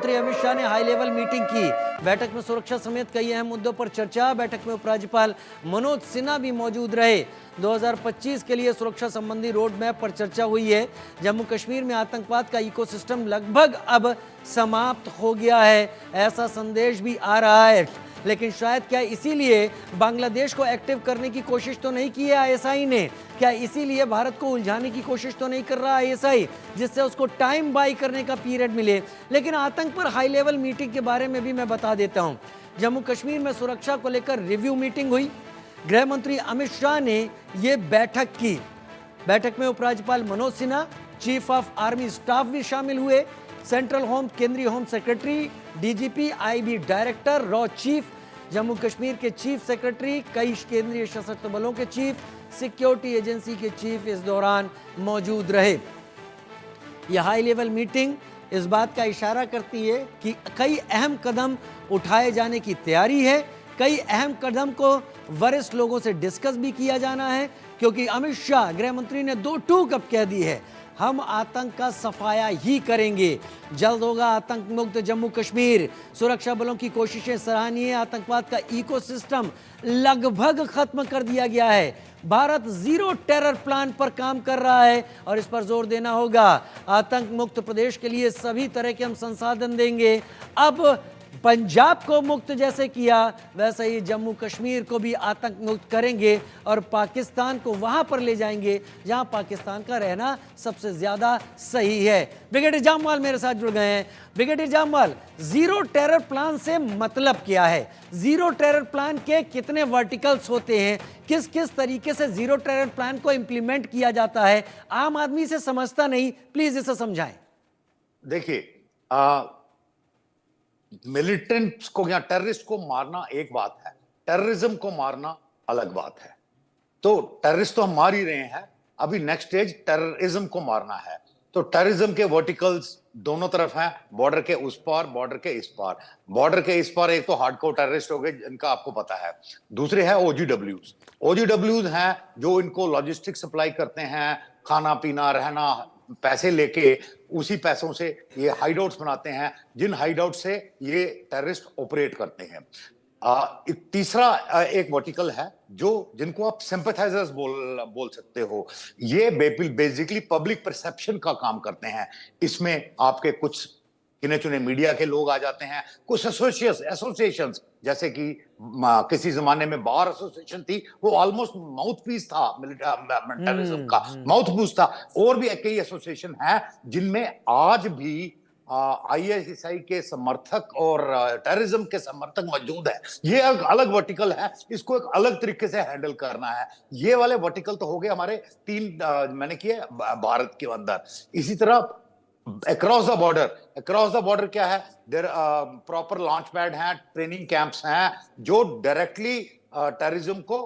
मंत्री अमित शाह ने high level meeting की। बैठक में सुरक्षा समेत कई अहम मुद्दों पर चर्चा। बैठक में उपराज्यपाल मनोज सिन्हा भी मौजूद रहे। 2025 के लिए सुरक्षा संबंधी रोड मैप पर चर्चा हुई है। जम्मू कश्मीर में आतंकवाद का इकोसिस्टम लगभग अब समाप्त हो गया है, ऐसा संदेश भी आ रहा है। लेकिन शायद क्या इसीलिए बांग्लादेश को एक्टिव करने की कोशिश तो नहीं की है आईएसआई ने? क्या इसीलिए भारत को उलझाने की कोशिश तो नहीं कर रहा आईएसआई, जिससे उसको टाइम बाई करने का पीरियड मिले? लेकिन आतंक पर हाई लेवल मीटिंग के बारे में भी मैं बता देता हूं। जम्मू कश्मीर में सुरक्षा को लेकर रिव्यू मीटिंग हुई। गृह मंत्री अमित शाह ने यह बैठक की। बैठक में उपराज्यपाल Manoj Sinha, chief of army staff भी शामिल हुए। सेंट्रल होम, केंद्रीय home secretary, DGP, IB director, raw chief, Jammu Kashmir के चीफ सेक्रेटरी, कई केंद्रीय सशस्त्र बलों के चीफ, सिक्योरिटी एजेंसी के चीफ इस दौरान मौजूद रहे। यह हाई लेवल मीटिंग इस बात का इशारा करती है कि कई अहम कदम उठाए जाने की तैयारी है। कई अहम कदम को वरिष्ठ लोगों से डिस्कस भी किया जाना है, क्योंकि अमित शाह गृह मंत्री ने 2 टूक अब कह दी है, हम आतंक का सफाया ही करेंगे। जल्द होगा आतंक मुक्त जम्मू कश्मीर। सुरक्षा बलों की कोशिशें सराहनीय। आतंकवाद का इकोसिस्टम लगभग खत्म कर दिया गया है। भारत जीरो टेरर प्लान पर काम कर रहा है और इस पर जोर देना होगा। आतंक मुक्त प्रदेश के लिए सभी तरह के हम संसाधन देंगे। अब पंजाब को मुक्त जैसे किया, वैसे ही जम्मू कश्मीर को भी आतंक मुक्त करेंगे और पाकिस्तान को वहां पर ले जाएंगे जहां पाकिस्तान का रहना सबसे ज्यादा सही है। ब्रिगेडियर जामवाल मेरे साथ जुड़ गए हैं। Brigadier Jamwal, zero terror plan से मतलब क्या है? जीरो टेरर प्लान के कितने वर्टिकल्स होते हैं? किस किस तरीके से जीरो टेरर प्लान को इंप्लीमेंट किया जाता है? आम आदमी से समझता नहीं, प्लीज इसे समझाएं। देखिए, मिलिटेंट्स को या टेररिस्ट को मारना एक बात है, टेररिज्म को मारना अलग बात है। तो टेररिस्ट तो हम मार ही रहे हैं, अभी नेक्स्ट स्टेज टेररिज्म को मारना है। तो टेररिज्म के वर्टिकल्स दोनों तरफ हैं, बॉर्डर के उस पार, बॉर्डर के इस पार। बॉर्डर के इस पार एक तो हार्डकोर टेररिस्ट हो गए जिनका आपको पता है, दूसरे हैं ओजीडब्ल्यूज। ओजीडब्ल्यूज हैं जो इनको लॉजिस्टिक सप्लाई करते हैं, खाना पीना रहना, पैसे लेके उसी पैसों से ये हाइडआउट्स बनाते हैं, जिन हाइडआउट से ये टेररिस्ट ऑपरेट करते हैं। तीसरा एक वर्टिकल है जो जिनको आप सिंपैथाइजर्स बोल सकते हो। ये बेसिकली पब्लिक परसेप्शन का काम करते हैं। इसमें आपके कुछ गिने चुने मीडिया के लोग आ जाते हैं, कुछ एसोसिएशंस, जैसे कि किसी जमाने में बार एसोसिएशन थी, वो ऑलमोस्ट माउथ पीस था टेररिज्म का, माउथ पीस था। और भी कई एसोसिएशन हैं जिनमें आज भी आईएसआई के समर्थक और टेररिज्म के समर्थक मौजूद है। ये एक अलग वर्टिकल है, इसको एक अलग तरीके से हैंडल करना है। ये वाले वर्टिकल तो हो गए हमारे 3 मैंने किए भारत के अंदर। इसी तरह अक्रॉस द बॉर्डर क्या है? देयर प्रॉपर लॉन्च पैड हैं, ट्रेनिंग कैंप्स हैं जो डायरेक्टली टेररिज्म को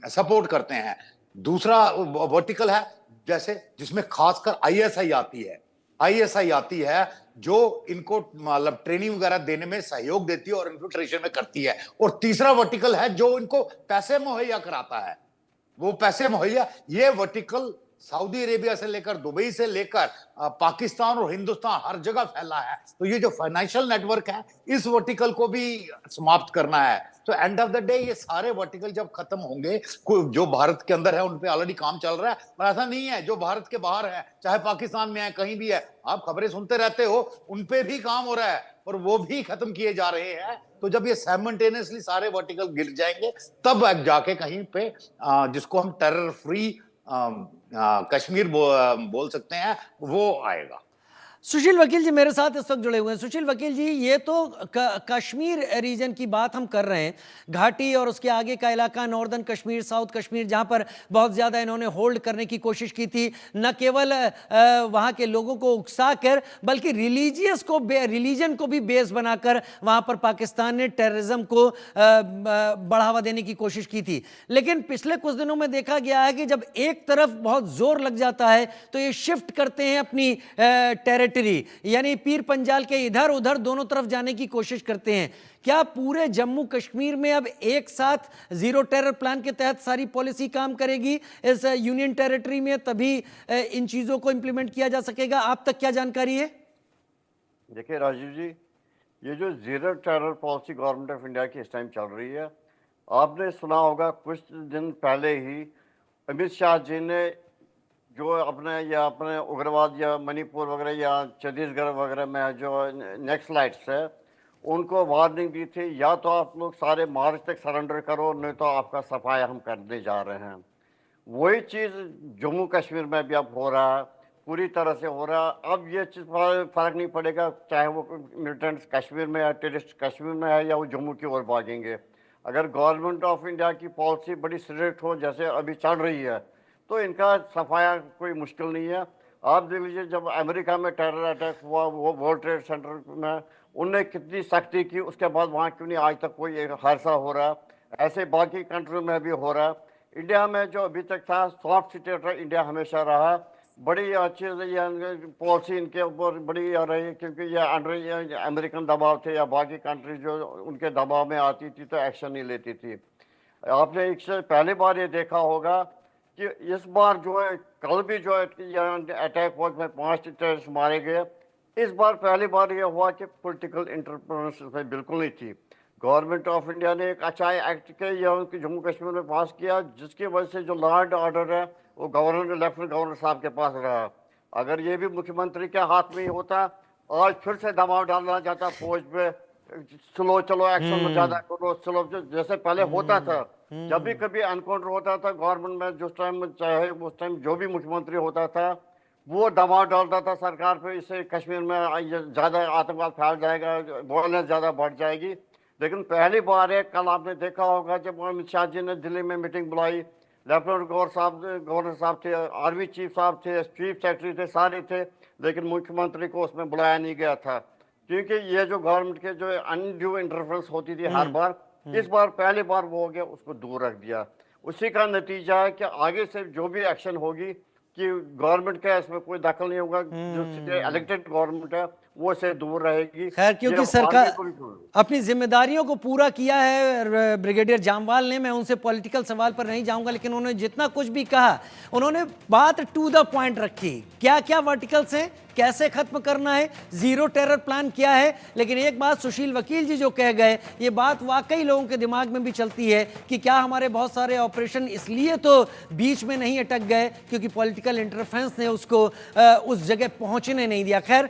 सपोर्ट करते हैं। दूसरा वर्टिकल है जैसे जिसमें खासकर आईएसआई आती है जो इनको मतलब ट्रेनिंग वगैरह देने में सहयोग देती है और इन्फिल्ट्रेशन में करती है। और तीसरा वर्टिकल है जो इनको पैसे मुहैया कराता है, वो पैसे मुहैया। ये वर्टिकल सऊदी अरेबिया से लेकर दुबई से लेकर पाकिस्तान और हिंदुस्तान हर जगह फैला है। तो ये जो फाइनेंशियल नेटवर्क है, इस वर्टिकल को भी समाप्त करना है। तो एंड ऑफ द डे ये सारे वर्टिकल जब खत्म होंगे, जो भारत के अंदर है उन पे ऑलरेडी काम चल रहा है, पर ऐसा नहीं है जो भारत के बाहर है, चाहे पाकिस्तान में है, कहीं भी है, आप खबरें सुनते रहते हो, उन पे भी काम हो रहा है और वो भी खत्म किए जा रहे हैं। तो जब ये साइमल्टेनियसली सारे वर्टिकल गिर जाएंगे, तब जाके कहीं पे जिसको हम टेरर फ्री कश्मीर बोल सकते हैं, वो आएगा। सुशील वकील जी मेरे साथ इस वक्त जुड़े हुए हैं। सुशील वकील जी, ये तो कश्मीर रीजन की बात हम कर रहे हैं, घाटी और उसके आगे का इलाका, नॉर्दर्न कश्मीर, साउथ कश्मीर, जहां पर बहुत ज़्यादा इन्होंने होल्ड करने की कोशिश की थी, न केवल वहां के लोगों को उकसा कर, बल्कि रिलीजन को भी बेस बनाकर वहां पर पाकिस्तान ने टेररिज्म को बढ़ावा देने की कोशिश की थी। लेकिन पिछले कुछ दिनों में देखा गया है कि जब एक तरफ बहुत जोर लग जाता है तो ये शिफ्ट करते हैं अपनी टेरिटरी, यानी पीर पंजाल के इधर उधर दोनों तरफ जाने की कोशिश करते हैं। क्या पूरे जम्मू कश्मीर में अब एक साथ जीरो टेरर प्लान के तहत सारी पॉलिसी काम करेगी इस यूनियन टेरिटरी में, तभी इन चीजों को इंप्लीमेंट किया जा सकेगा? आप तक क्या जानकारी है? देखिए राजीव जी, ये जो zero terror policy government of India की इस टाइम चल रही है, आपने सुना होगा कुछ दिन पहले ही अमित शाह जी ने जो अपने उग्रवाद या मणिपुर वगैरह या छत्तीसगढ़ वगैरह में जो नेक्सलाइट्स है, उनको वार्निंग दी थी, या तो आप लोग सारे मार्च तक सरेंडर करो, नहीं तो आपका सफाया हम करने जा रहे हैं। वही चीज़ जम्मू कश्मीर में भी अब हो रहा है, पूरी तरह से हो रहा है। अब ये चीज़ फर्क नहीं पड़ेगा चाहे वो मिलिटेंट्स कश्मीर में है, टेररिस्ट कश्मीर में है, या वो जम्मू की ओर भागेंगे। अगर गवर्नमेंट ऑफ इंडिया की पॉलिसी बड़ी स्ट्रिक्ट हो जैसे अभी चल रही है, तो इनका सफाया कोई मुश्किल नहीं है। आप देख लीजिए, जब अमेरिका में टेरर अटैक हुआ, वो वर्ल्ड ट्रेड सेंटर में उनने कितनी सख्ती की, उसके बाद वहाँ क्यों नहीं आज तक कोई एक हादसा हो रहा है? ऐसे बाकी कंट्री में भी हो रहा है। इंडिया में जो अभी तक था, सॉफ्ट स्टेट इंडिया हमेशा रहा। बड़ी अच्छी पॉलिसी इनके ऊपर बड़ी आ रही है, क्योंकि ये अंडर अमेरिकन दबाव थे या बाकी कंट्री जो उनके दबाव में आती थी तो एक्शन नहीं लेती थी। आपने एक से पहली बार ये देखा होगा कि इस बार जो है, कल भी जो अटैक हुआ में 5 टेररिस्ट मारे गए। इस बार पहली बार ये हुआ कि पॉलिटिकल इंटरफेरेंस इसमें बिल्कुल नहीं थी। गवर्नमेंट ऑफ इंडिया ने एक अच्छा एक्ट के या जम्मू कश्मीर में पास किया, जिसकी वजह से जो लॉ एंड ऑर्डर है वो गवर्नर लेफ्टिनेंट गवर्नर साहब के पास रहा। अगर ये भी मुख्यमंत्री के हाथ में ही होता, आज फिर से दबाव डालना जाता फौज पे, स्लो चलो, एक्शन में ज्यादा करो, स्लो, जैसे पहले होता था। जब भी कभी एनकाउंटर होता था गवर्नमेंट में, जिस टाइम चाहे उस टाइम जो भी मुख्यमंत्री होता था, वो दबाव डालता था सरकार पे, इससे कश्मीर में ज्यादा आतंकवाद फैल जाएगा, वायलेंस ज्यादा बढ़ जाएगी। लेकिन पहली बार है, कल आपने देखा होगा जब अमित शाह जी ने दिल्ली में मीटिंग बुलाई, लेफ्टिनेंट गवर्नर साहब थे, आर्मी चीफ साहब थे, चीफ सेक्रेटरी थे, सारे थे, लेकिन मुख्यमंत्री को उसमें बुलाया नहीं गया था, क्योंकि ये जो गवर्नमेंट के जो अनड्यू इंटरफेरेंस होती थी हर बार, इस बार पहली बार वो हो गया, उसको दूर रख दिया। उसी का नतीजा है कि आगे से जो भी एक्शन होगी कि गवर्नमेंट का इसमें कोई दखल नहीं होगा, जो इलेक्टेड गवर्नमेंट है वो से दूर रहेगी। खैर, क्योंकि सरकार अपनी जिम्मेदारियों को पूरा किया है ब्रिगेडियर जामवाल ने, मैं उनसे पॉलिटिकल सवाल पर नहीं जाऊंगा, लेकिन उन्होंने जितना कुछ भी कहा, उन्होंने बात टू द पॉइंट रखी। क्या क्या वर्टिकल्स हैं, कैसे खत्म करना है, जीरो टेरर प्लान क्या है। लेकिन एक बात सुशील वकील जी जो कह गए, ये बात वाकई लोगों के दिमाग में भी चलती है कि क्या हमारे बहुत सारे ऑपरेशन इसलिए तो बीच में नहीं अटक गए क्योंकि पॉलिटिकल इंटरफेरेंस ने उसको उस जगह पहुंचने नहीं दिया। खैर,